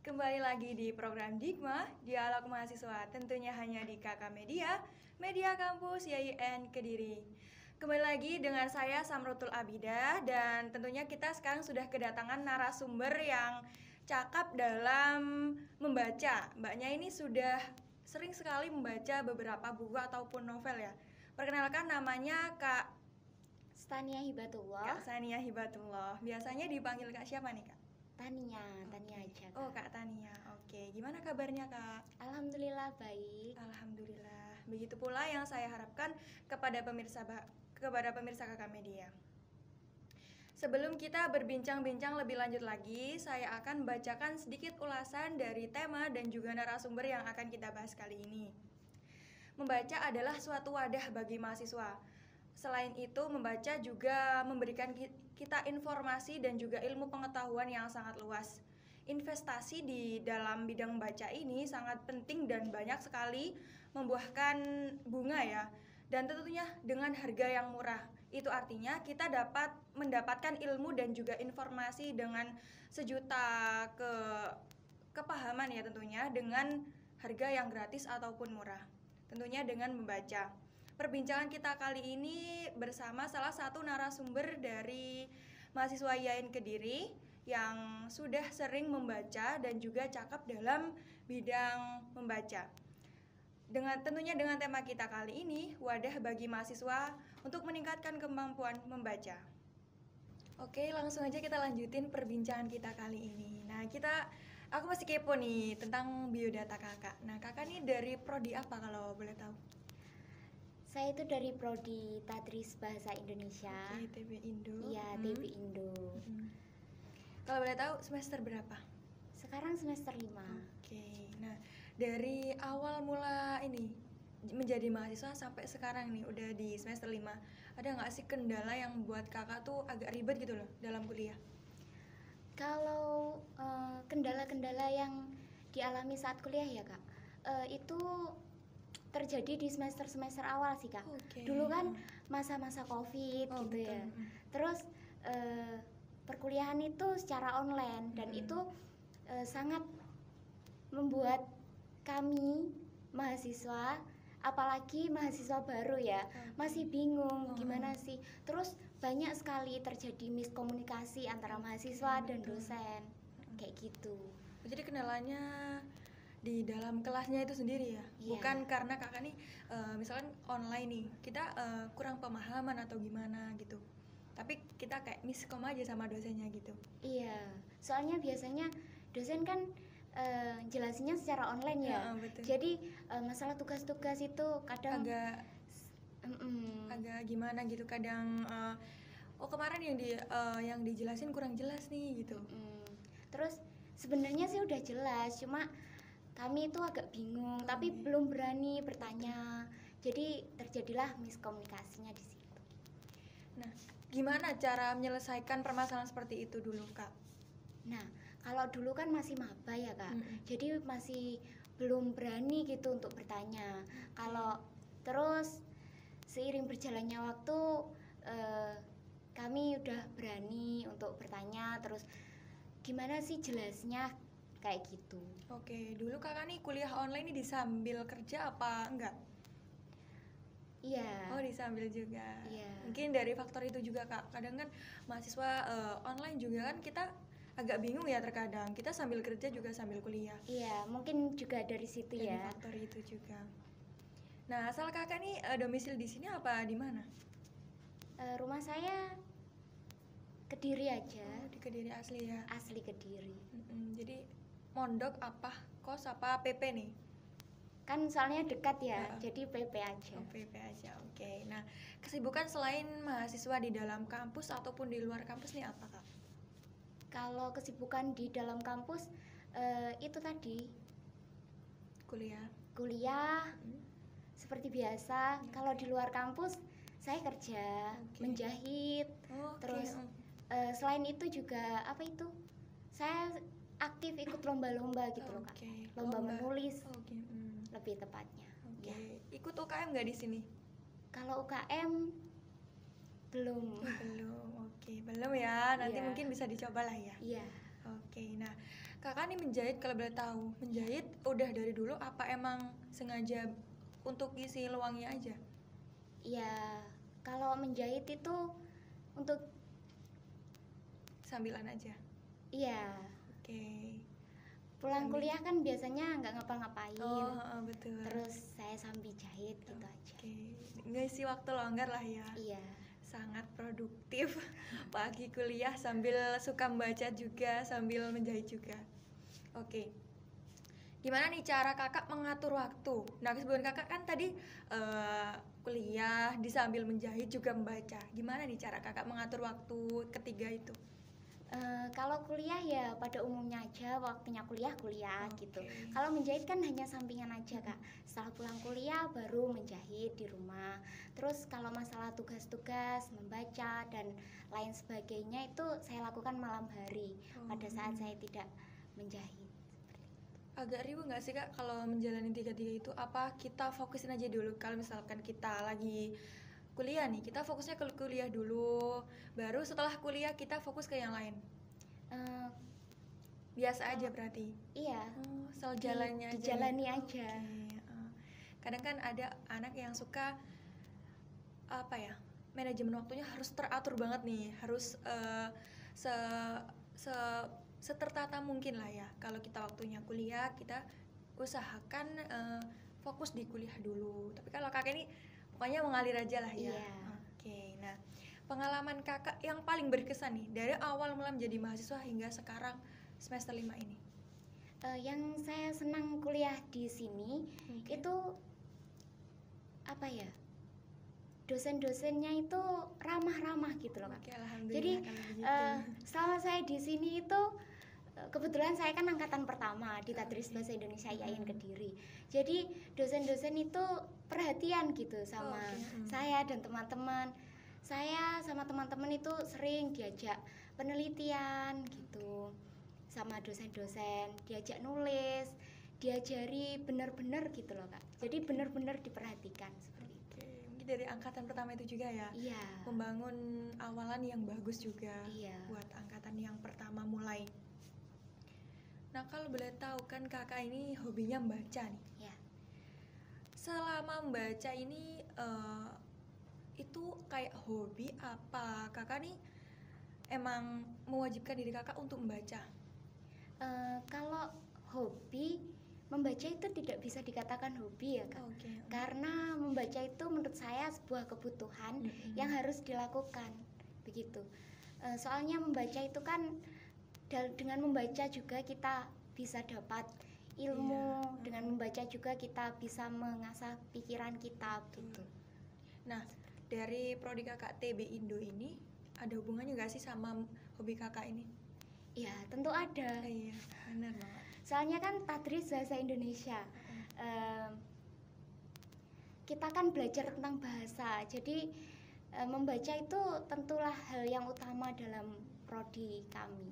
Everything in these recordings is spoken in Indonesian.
Kembali lagi di program Digma, Dialog Mahasiswa, tentunya hanya di KK Media, Media Kampus YIN Kediri. Kembali lagi dengan saya Samrutul Abidah, dan tentunya kita sekarang sudah kedatangan narasumber yang cakap dalam membaca. Mbaknya ini sudah sering sekali membaca beberapa buku ataupun novel ya. Perkenalkan, namanya Kak Stania Hibatullah. Kak Sania Hibatullah. Biasanya dipanggil Kak siapa nih, Kak? Tania aja. Kak. Oh, Kak Tania. Oke, gimana kabarnya, Kak? Alhamdulillah baik. Alhamdulillah. Begitu pula yang saya harapkan kepada pemirsa Kakak Media. Sebelum kita berbincang-bincang lebih lanjut lagi, saya akan bacakan sedikit ulasan dari tema dan juga narasumber yang akan kita bahas kali ini. Membaca adalah suatu wadah bagi mahasiswa. Selain itu, membaca juga memberikan kita informasi dan juga ilmu pengetahuan yang sangat luas. Investasi di dalam bidang membaca ini sangat penting dan banyak sekali membuahkan bunga ya. Dan tentunya dengan harga yang murah. Itu artinya kita dapat mendapatkan ilmu dan juga informasi dengan sejuta kepahaman ya tentunya, dengan harga yang gratis ataupun murah. Tentunya dengan membaca. Perbincangan kita kali ini bersama salah satu narasumber dari mahasiswa YIN Kediri yang sudah sering membaca dan juga cakap dalam bidang membaca. Tentunya dengan tema kita kali ini, wadah bagi mahasiswa untuk meningkatkan kemampuan membaca. Oke, langsung aja kita lanjutin perbincangan kita kali ini. Nah, aku masih kepo nih tentang biodata kakak. Nah, kakak nih dari prodi apa kalau boleh tahu? Saya itu dari prodi Tadris Bahasa Indonesia. Oke, TB Indo. Iya, TB Indo. Kalau boleh tahu semester berapa? Sekarang semester 5. Oke. Nah, dari awal mula ini menjadi mahasiswa sampai sekarang nih udah di semester 5, ada nggak sih kendala yang buat kakak tuh agak ribet gitu loh dalam kuliah? Kalau kendala-kendala yang dialami saat kuliah ya Kak, itu terjadi di semester-semester awal sih Kak. Okay. Dulu kan masa-masa COVID gitu betul. ya. Terus perkuliahan itu secara online dan itu sangat membuat kami mahasiswa, apalagi mahasiswa baru ya, masih bingung gimana sih. Terus banyak sekali terjadi miskomunikasi antara mahasiswa dan dosen, kayak gitu. Jadi kendalanya di dalam kelasnya itu sendiri ya, bukan karena kakak nih misalkan online nih kita kurang pemahaman atau gimana gitu, tapi kita kayak miskom aja sama dosennya gitu. Iya, soalnya biasanya dosen kan jelasinnya secara online ya, betul. Jadi masalah tugas-tugas itu kadang agak gimana gitu, kadang kemarin yang dijelasin kurang jelas nih gitu. Terus sebenarnya sih udah jelas, cuma kami itu agak bingung, tapi belum berani bertanya. Jadi terjadilah miskomunikasinya di situ. Nah, gimana cara menyelesaikan permasalahan seperti itu dulu, Kak? Nah, kalau dulu kan masih maba ya, Kak. Jadi masih belum berani gitu untuk bertanya. Kalau terus seiring berjalannya waktu kami udah berani untuk bertanya, terus gimana sih jelasnya kayak gitu. Oke, dulu kakak nih kuliah online ini disambil kerja apa enggak? Iya. Oh, disambil juga. Iya. Mungkin dari faktor itu juga Kak. Kadang kan mahasiswa online juga kan kita agak bingung ya terkadang. Kita sambil kerja juga sambil kuliah. Iya, mungkin juga dari situ dari ya. Faktor itu juga. Nah, asal kakak nih domisili di sini apa di mana? Rumah saya Kediri aja. Oh, di Kediri asli ya. Asli Kediri. Jadi mondok apa kos apa PP nih? Kan soalnya dekat ya, jadi PP aja. Oh, PP aja, oke. Nah, kesibukan selain mahasiswa di dalam kampus ataupun di luar kampus nih apa Kak? Kalau kesibukan di dalam kampus itu tadi kuliah seperti biasa. Kalau di luar kampus saya kerja, menjahit. Terus selain itu juga saya aktif ikut lomba-lomba gitu loh Kak. Lomba menulis. Lebih tepatnya. Ya. Ikut UKM nggak di sini? Kalau UKM belum. Belum ya. Nanti mungkin bisa dicoba lah ya. Iya. Oke, nah Kakak nih menjahit, kalau boleh tahu, menjahit udah dari dulu apa emang sengaja untuk isi luangnya aja? Ya, kalau menjahit itu untuk Sambilan aja. iya, Oke. pulang Sambil- kuliah kan biasanya nggak ngapa-ngapain. Oh, betul. Terus saya sambil jahit gitu aja. Oke. Ngisi waktu longgar lah ya. Iya. Sangat produktif. Pagi kuliah sambil suka membaca juga, sambil menjahit juga. Oke. Gimana nih cara kakak mengatur waktu? Nah, kesibukan kakak kan tadi kuliah, di sambil menjahit juga membaca. Gimana nih cara kakak mengatur waktu ketiga itu? Kalau kuliah ya pada umumnya aja, waktunya kuliah gitu. Oke. Kalau menjahit kan hanya sampingan aja Kak. Setelah pulang kuliah baru menjahit di rumah. Terus kalau masalah tugas-tugas, membaca dan lain sebagainya itu saya lakukan malam hari pada saat saya tidak menjahit. Agak ribet nggak sih kak kalau menjalani tiga-tiga itu? Apa kita fokusin aja dulu? Kalau misalkan kita lagi kuliah nih, kita fokusnya ke kuliah dulu, baru setelah kuliah kita fokus ke yang lain. Eh, Biasa aja berarti. iya, Soal jalannya aja. dijalani aja. Oke, kadang kan ada anak yang suka apa ya, manajemen waktunya harus teratur banget nih, harus se se setertata mungkin lah ya. Kalau kita waktunya kuliah, kita usahakan fokus di kuliah dulu. Tapi kalau kakak ini pokoknya mengalir aja lah ya. Iya. Oke, nah pengalaman kakak yang paling berkesan nih dari awal mulai menjadi mahasiswa hingga sekarang semester 5 ini. Yang saya senang kuliah di sini Oke. itu apa ya? Dosen-dosennya itu ramah-ramah gitu loh Kak. Oke, alhamdulillah Jadi kalau begitu. selama saya di sini itu kebetulan saya kan angkatan pertama di Tadris Bahasa Indonesia IAIN Kediri. Jadi dosen-dosen itu perhatian gitu sama saya dan teman-teman. Saya sama teman-teman itu sering diajak penelitian gitu sama dosen-dosen, diajak nulis, diajari benar-benar gitu loh Kak. Jadi benar-benar diperhatikan seperti itu. Oke, mungkin dari angkatan pertama itu juga ya. Iya. Membangun awalan yang bagus juga Iya. buat angkatan yang pertama mulai. Nah, kalau boleh tahu kan kakak ini hobinya membaca nih. Ya. Selama membaca ini itu kayak hobi apa? Kakak nih emang mewajibkan diri kakak untuk membaca? Kalau hobi membaca itu tidak bisa dikatakan hobi ya Kak. Oke. Karena membaca itu menurut saya sebuah kebutuhan yang harus dilakukan begitu. Soalnya membaca itu kan dengan membaca juga kita bisa dapat ilmu, dengan membaca juga kita bisa mengasah pikiran kita gitu. Nah, dari prodi kakak TB Indo ini ada hubungannya nggak sih sama hobi kakak ini? Ya tentu ada. Iya, benar banget. Soalnya kan Tadris Bahasa Indonesia. Kita kan belajar tentang bahasa, jadi membaca itu tentulah hal yang utama dalam prodi kami.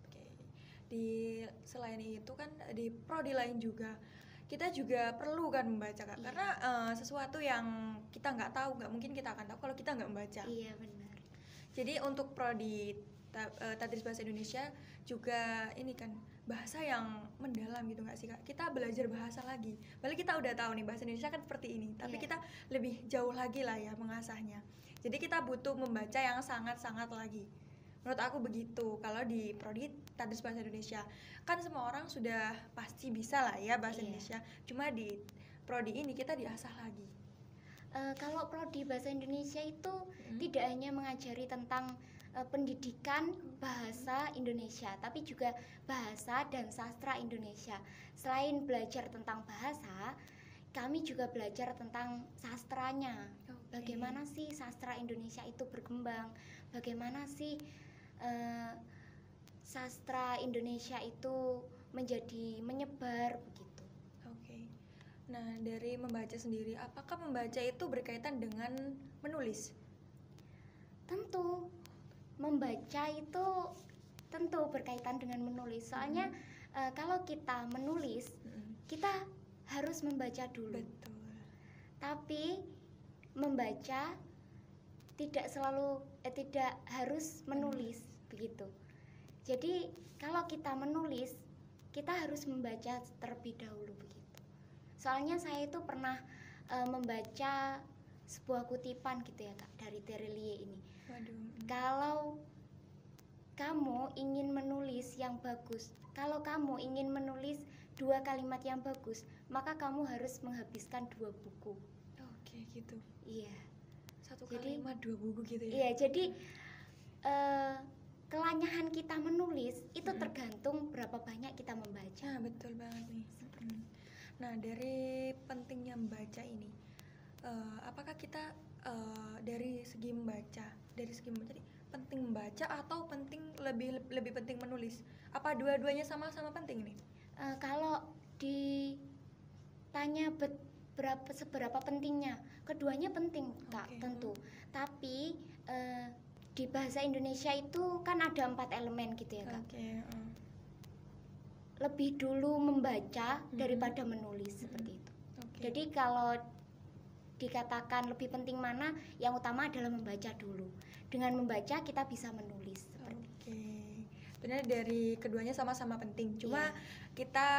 Oke. Selain itu kan di prodi lain juga kita juga perlu kan membaca Kak. Iya. Karena sesuatu yang kita nggak tahu, nggak mungkin kita akan tahu kalau kita nggak membaca. Iya benar. Jadi untuk prodi Tadris Bahasa Indonesia juga ini kan bahasa yang mendalam gitu nggak sih Kak? Kita belajar bahasa lagi. Padahal kita udah tahu nih bahasa Indonesia kan seperti ini, tapi Iya. kita lebih jauh lagi lah ya mengasahnya. Jadi kita butuh membaca yang sangat-sangat lagi. Menurut aku begitu. Kalau di prodi Tadris Bahasa Indonesia kan semua orang sudah pasti bisa lah ya bahasa Iya. Indonesia. Cuma di prodi ini kita diasah lagi. Kalau prodi Bahasa Indonesia itu tidak hanya mengajari tentang pendidikan bahasa Indonesia, tapi juga bahasa dan sastra Indonesia. Selain belajar tentang bahasa, kami juga belajar tentang sastranya. Oke. Bagaimana sih sastra Indonesia itu berkembang? Bagaimana sih sastra Indonesia itu menjadi menyebar begitu. Oke. Nah, dari membaca sendiri, apakah membaca itu berkaitan dengan menulis? Tentu membaca itu tentu berkaitan dengan menulis. Soalnya kalau kita menulis, kita harus membaca dulu. Betul. Tapi membaca tidak selalu tidak harus menulis begitu. Jadi kalau kita menulis kita harus membaca terlebih dahulu begitu. Soalnya saya itu pernah membaca sebuah kutipan gitu ya Kak, dari Terelie ini. Waduh. Kalau kamu ingin menulis yang bagus, kalau kamu ingin menulis 2 kalimat yang bagus, maka kamu harus menghabiskan 2 buku. Oke, gitu. Iya. Satu Jadi- kalimat 2 buku gitu ya. Iya, jadi kelanyahan kita menulis itu tergantung berapa banyak kita membaca. Nah, betul banget nih. Nah, dari pentingnya membaca ini, apakah kita dari segi membaca nih, penting membaca atau lebih penting menulis? Apa dua-duanya sama-sama penting nih? Kalau ditanya seberapa pentingnya, keduanya penting Kak, Oke. tentu. Tapi di bahasa Indonesia itu kan ada 4 elemen gitu ya Kak. Oke. Lebih dulu membaca daripada menulis seperti itu. Oke. Jadi kalau dikatakan lebih penting mana, yang utama adalah membaca dulu. Dengan membaca kita bisa menulis seperti itu. Oke. Sebenarnya dari keduanya sama-sama penting. Cuma Iya. kita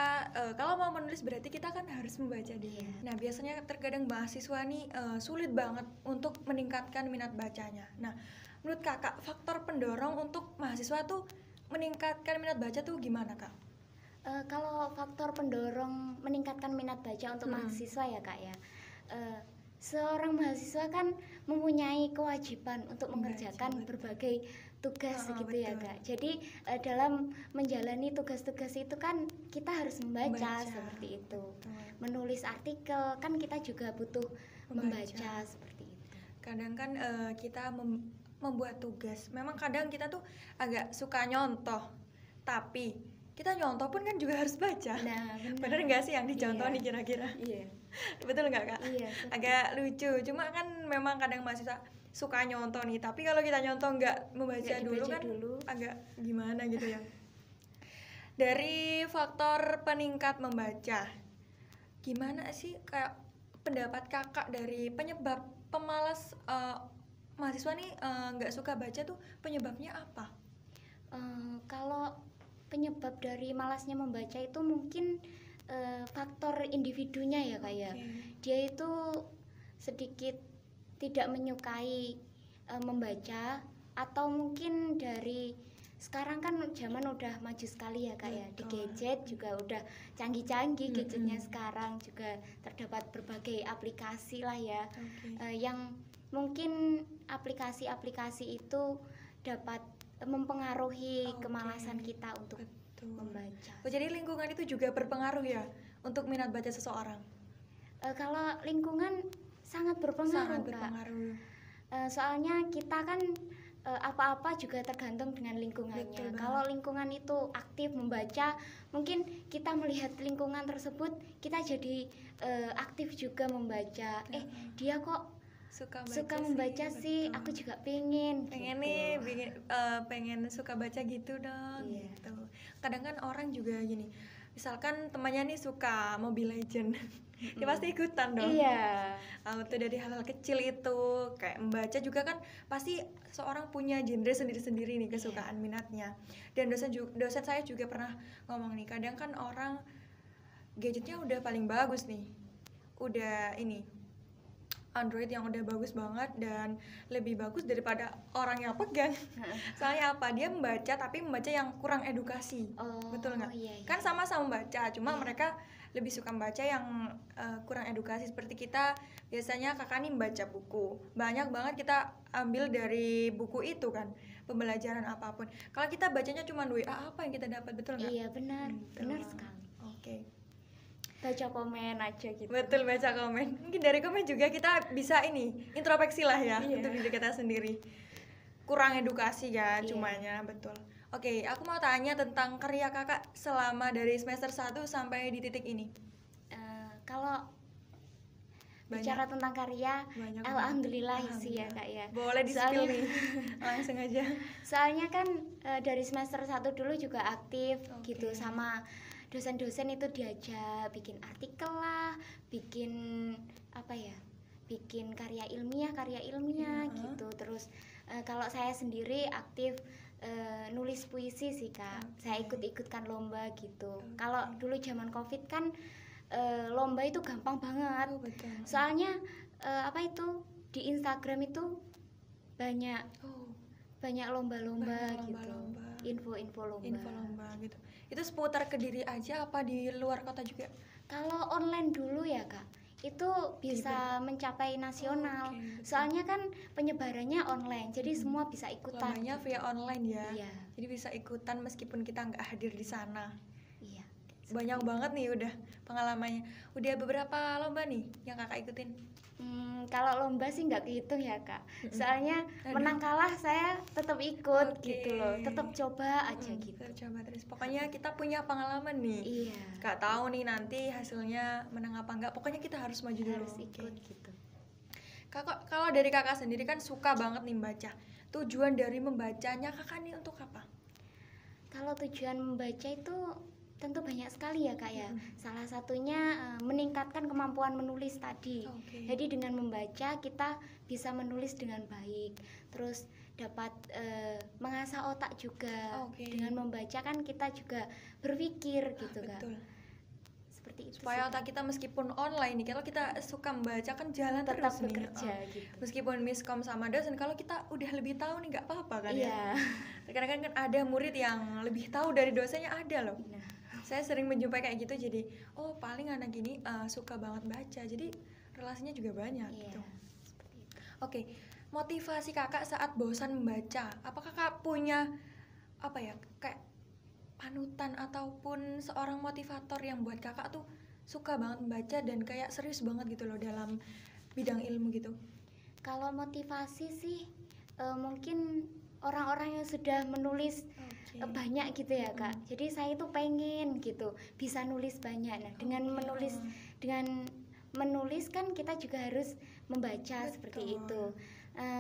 kalau mau menulis berarti kita kan harus membaca dulu. Iya. Nah, biasanya terkadang mahasiswa nih sulit banget untuk meningkatkan minat bacanya. Nah, menurut Kakak, faktor pendorong untuk mahasiswa tuh meningkatkan minat baca tuh gimana, Kak? Kalau faktor pendorong meningkatkan minat baca untuk mahasiswa ya Kak ya, seorang mahasiswa kan mempunyai kewajiban untuk mengerjakan berbagai tugas gitu ya betul. Kak. Jadi dalam menjalani tugas-tugas itu kan kita harus membaca Membaca. seperti itu. Betul. Menulis artikel kan kita juga butuh Membaca. membaca seperti itu. Kadang kan kita membuat tugas. Memang kadang kita tuh agak suka nyontoh. Tapi kita nyontoh pun kan juga harus baca. Nah, Bener nggak sih yang dicontoh Iya. nih kira-kira? Iya. Betul nggak, Kak? Iya. Agak lucu. Cuma kan memang kadang mahasiswa suka nyontoh nih. Tapi kalau kita nyontoh nggak membaca Nggak dulu dibaca kan dulu. agak gimana gitu ya. Dari faktor peningkat membaca, gimana sih kayak pendapat Kakak dari penyebab pemalas mahasiswa nih nggak suka baca tuh penyebabnya apa? Kalau penyebab dari malasnya membaca itu mungkin faktor individunya ya Kak ya. Oke. Dia itu sedikit tidak menyukai membaca, atau mungkin dari sekarang kan zaman udah maju sekali ya Kak ya. Di Betul. gadget juga udah canggih-canggih gadgetnya sekarang, juga terdapat berbagai aplikasi lah ya. Oke. Yang mungkin aplikasi-aplikasi itu dapat mempengaruhi Oke. kemalasan kita untuk Betul. membaca. Oh, jadi lingkungan itu juga berpengaruh ya untuk minat baca seseorang. Kalau lingkungan sangat berpengaruh, Sangat Kak. berpengaruh. Soalnya kita kan apa-apa juga tergantung dengan Betul lingkungannya. banget. Kalau lingkungan itu aktif membaca, mungkin kita melihat lingkungan tersebut, kita jadi aktif juga membaca. Dia kok suka membaca sih, betul. aku juga pengen Pengen gitu. nih pengen suka baca gitu dong. Iya. Gitu. Kadang kan orang juga gini, misalkan temannya nih suka Mobile Legend, dia pasti ikutan dong. Iya. Tuh dari hal-hal kecil itu kayak membaca juga kan pasti seorang punya genre sendiri-sendiri nih kesukaan minatnya. Dan dosen saya juga pernah ngomong nih, kadang kan orang gadgetnya udah paling bagus nih, udah ini Android yang udah bagus banget dan lebih bagus daripada orang yang pegang. Soalnya apa? Dia membaca tapi membaca yang kurang edukasi. Oh, Betul nggak? iya, iya. Kan sama-sama membaca, cuma Iya. mereka lebih suka membaca yang kurang edukasi. Seperti kita biasanya kakak nih membaca buku. Banyak banget kita ambil dari buku itu kan, pembelajaran apapun. Kalau kita bacanya cuma WA, apa yang kita dapat? Betul nggak? Iya, benar. Betul. Benar sekali. Oke. Baca komen aja gitu. Betul, baca komen. Mungkin dari komen juga kita bisa ini introspeksi lah ya Iya. untuk diri kita sendiri. Kurang edukasi ya Iya. cumanya, betul. Oke, aku mau tanya tentang karya kakak selama dari semester 1 sampai di titik ini. Kalau Banyak. bicara tentang karya, Banyak alhamdulillah banget. sih ya Kak ya. Boleh di spill Soalnya- nih. Langsung aja. Soalnya kan dari semester 1 dulu juga aktif Oke. gitu, sama dosen-dosen itu diajak bikin artikel lah, bikin apa ya, bikin karya ilmiah Iya. gitu. Terus kalau saya sendiri aktif nulis puisi sih Kak. Saya ikut-ikutkan lomba gitu. Oke. Kalau dulu zaman Covid kan lomba itu gampang banget. Oh, betul. Soalnya apa itu di Instagram itu banyak Oh, banyak lomba-lomba banyak gitu. lomba-lomba. Info-info lomba. Info lomba gitu. Itu seputar Kediri aja apa di luar kota juga? Kalau online dulu ya Kak, itu bisa mencapai nasional. Oke, betul. Soalnya kan penyebarannya online, jadi semua bisa ikutan. Lombanya via online ya. Iya, Jadi bisa ikutan meskipun kita nggak hadir di sana. iya. Banyak banget nih udah pengalamannya. Udah beberapa lomba nih yang kakak ikutin. Kalau lomba sih nggak kehitung ya Kak. Soalnya menang kalah saya tetap ikut Oke. gitu loh, tetap coba aja gitu. Kita coba terus. Pokoknya kita punya pengalaman nih. Iya, Gak tahu nih nanti hasilnya menang apa enggak. Pokoknya kita harus maju dulu. harus ikut Oke. gitu. Kakak, kalau dari kakak sendiri kan suka banget nih baca. Tujuan dari membacanya kakak nih untuk apa? Kalau tujuan membaca itu tentu banyak sekali ya Kak ya. Salah satunya meningkatkan kemampuan menulis tadi. Oke. Jadi dengan membaca kita bisa menulis dengan baik. Terus dapat mengasah otak juga. Oke. Dengan membaca kan kita juga berpikir gitu Kak. Betul. Seperti itu Supaya sih, otak kita meskipun online nih, kalau kita suka membaca kan jalan tetap terus nih. bekerja Oh. gitu. Meskipun miskom sama dosen, kalau kita udah lebih tahu nih nggak apa-apa kan ya. Iya. Kadang-kadang kan ada murid yang lebih tahu dari dosennya, ada loh. Nah, Saya sering menjumpai kayak gitu, jadi oh paling anak ini suka banget baca, jadi relasinya juga banyak iya. gitu. Seperti itu. Oke, motivasi kakak saat bosan membaca, apakah kakak punya apa ya kayak panutan ataupun seorang motivator yang buat kakak tuh suka banget membaca dan kayak serius banget gitu loh dalam bidang ilmu gitu? Kalau motivasi sih mungkin orang-orang yang sudah menulis banyak gitu ya Kak. Jadi saya itu pengen gitu bisa nulis banyak. Nah, dengan menulis kan kita juga harus membaca. Betul. Seperti itu.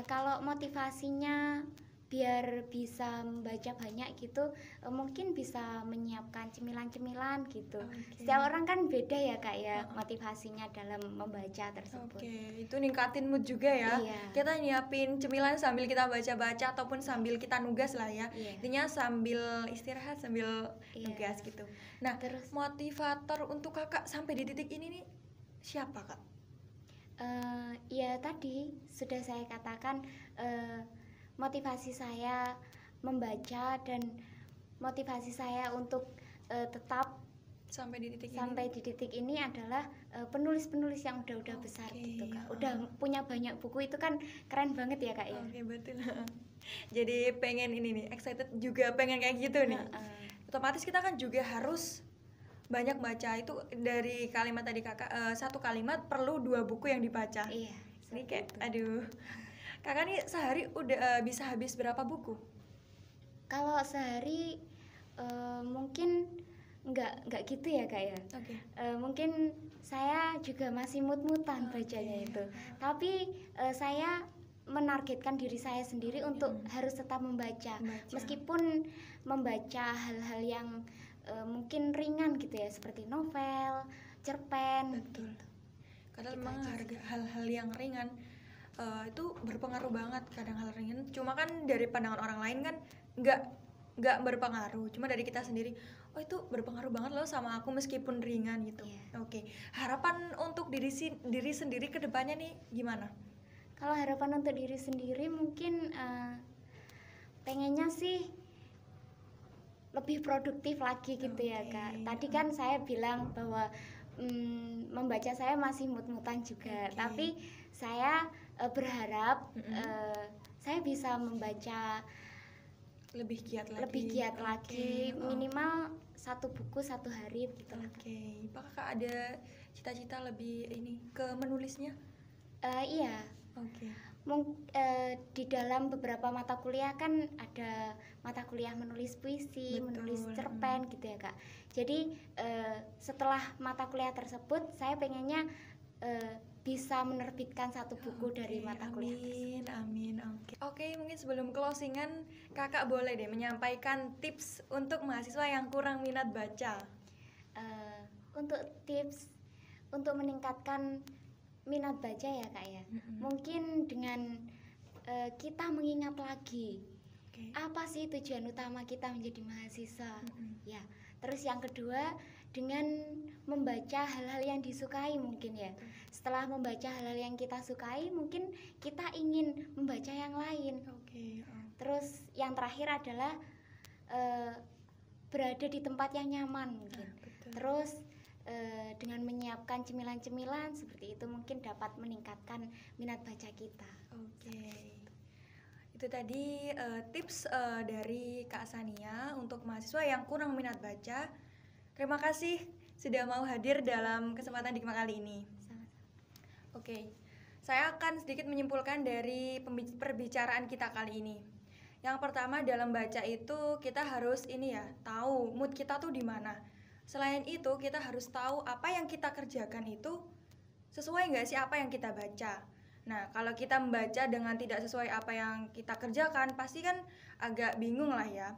Kalau motivasinya biar bisa membaca banyak gitu, mungkin bisa menyiapkan cemilan-cemilan gitu. Oke. Setiap orang kan beda ya Kak ya motivasinya dalam membaca tersebut. Oke, itu ningkatin mood juga ya. Iya. Kita nyiapin cemilan sambil kita baca-baca ataupun sambil kita nugas lah ya. Iya. Intinya sambil istirahat sambil Iya. nugas gitu. Nah, Terus motivator untuk kakak sampai di titik ini nih siapa kak? ya tadi sudah saya katakan motivasi saya membaca dan motivasi saya untuk tetap Sampai di titik sampai di titik ini adalah penulis-penulis yang udah besar Oke, gitu Kak. Udah punya banyak buku itu kan keren banget ya Kak ini. ya. Oke, betul. Jadi pengen ini nih, excited juga pengen kayak gitu nih. Otomatis kita kan juga harus banyak baca. Itu dari kalimat tadi kakak, satu kalimat perlu 2 buku yang dibaca. Iya. Ini seperti kayak itu. aduh. Kakak nih sehari udah bisa habis berapa buku? Kalau sehari mungkin nggak gitu ya Kak ya. Oke. Mungkin saya juga masih mut-mutan bacanya itu. Tapi saya menargetkan diri saya sendiri untuk harus tetap membaca. Meskipun membaca hal-hal yang mungkin ringan gitu ya, seperti novel, cerpen. Betul. Gitu. Karena Gitu memang aja hal-hal yang ringan itu berpengaruh banget. Kadang hal ringan cuma kan dari pandangan orang lain kan nggak berpengaruh, cuma dari kita sendiri oh itu berpengaruh banget loh sama aku meskipun ringan gitu. Iya. Oke, harapan untuk diri sendiri ke depannya nih gimana? Kalau harapan untuk diri sendiri mungkin pengennya sih lebih produktif lagi gitu ya Oke. Kak. Tadi kan saya bilang bahwa membaca saya masih mut-mutan juga, Oke. tapi saya berharap saya bisa membaca Lebih giat lagi. lebih giat Oke, lagi, oh. minimal 1 buku 1 hari gitu lah. Oke, apakah Kak ada cita-cita lebih ini ke menulisnya? Iya. Oke. Di dalam beberapa mata kuliah kan ada mata kuliah menulis puisi, Betul. menulis cerpen gitu ya Kak. Jadi setelah mata kuliah tersebut saya pengennya bisa menerbitkan 1 buku dari Oke, mata kuliah tersebut. amin. Oke, mungkin sebelum closingan kakak boleh deh menyampaikan tips untuk mahasiswa yang kurang minat baca. Untuk tips untuk meningkatkan minat baca ya Kak ya, mungkin dengan kita mengingat lagi Oke. apa sih tujuan utama kita menjadi mahasiswa? Mm-mm. Ya, terus yang kedua dengan membaca hal-hal yang disukai mungkin ya. Setelah membaca hal-hal yang kita sukai, mungkin kita ingin membaca yang lain. Oke. Terus yang terakhir adalah berada di tempat yang nyaman mungkin. Betul. Terus dengan menyiapkan cemilan-cemilan seperti itu mungkin dapat meningkatkan minat baca kita. Oke. Itu tadi tips dari Kak Sania untuk mahasiswa yang kurang minat baca. Terima kasih sudah mau hadir dalam kesempatan Dikma kali ini. Sama-sama. Oke, saya akan sedikit menyimpulkan dari perbicaraan kita kali ini. Yang pertama dalam baca itu kita harus tahu mood kita tuh di mana. Selain itu kita harus tahu apa yang kita kerjakan itu sesuai nggak sih apa yang kita baca. Nah, kalau kita membaca dengan tidak sesuai apa yang kita kerjakan, pasti kan agak bingung lah ya.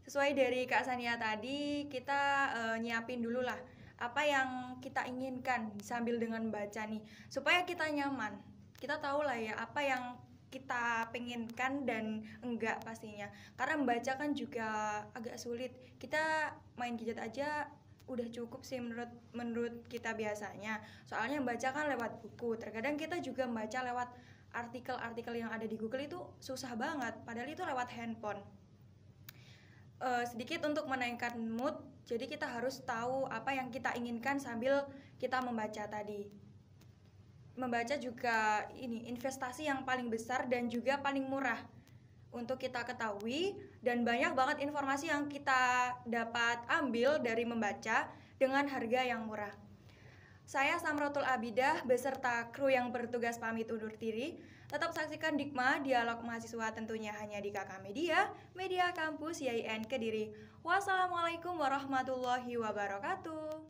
Sesuai dari Kak Sania tadi, kita nyiapin dulu lah apa yang kita inginkan sambil dengan membaca nih, supaya kita nyaman. Kita tahu lah ya apa yang kita penginkan dan enggak pastinya. Karena membaca kan juga agak sulit. Kita main gadget aja udah cukup sih menurut kita biasanya. Soalnya membaca kan lewat buku. Terkadang kita juga membaca lewat artikel-artikel yang ada di Google itu susah banget. Padahal itu lewat handphone. Sedikit untuk menaikkan mood. Jadi kita harus tahu apa yang kita inginkan sambil kita membaca tadi. Membaca juga investasi yang paling besar dan juga paling murah untuk kita ketahui, dan banyak banget informasi yang kita dapat ambil dari membaca dengan harga yang murah. Saya Samrotul Abidah beserta kru yang bertugas pamit undur diri. Tetap saksikan Dikma, dialog mahasiswa tentunya hanya di KK Media, Media Kampus YIN Kediri. Wassalamualaikum warahmatullahi wabarakatuh.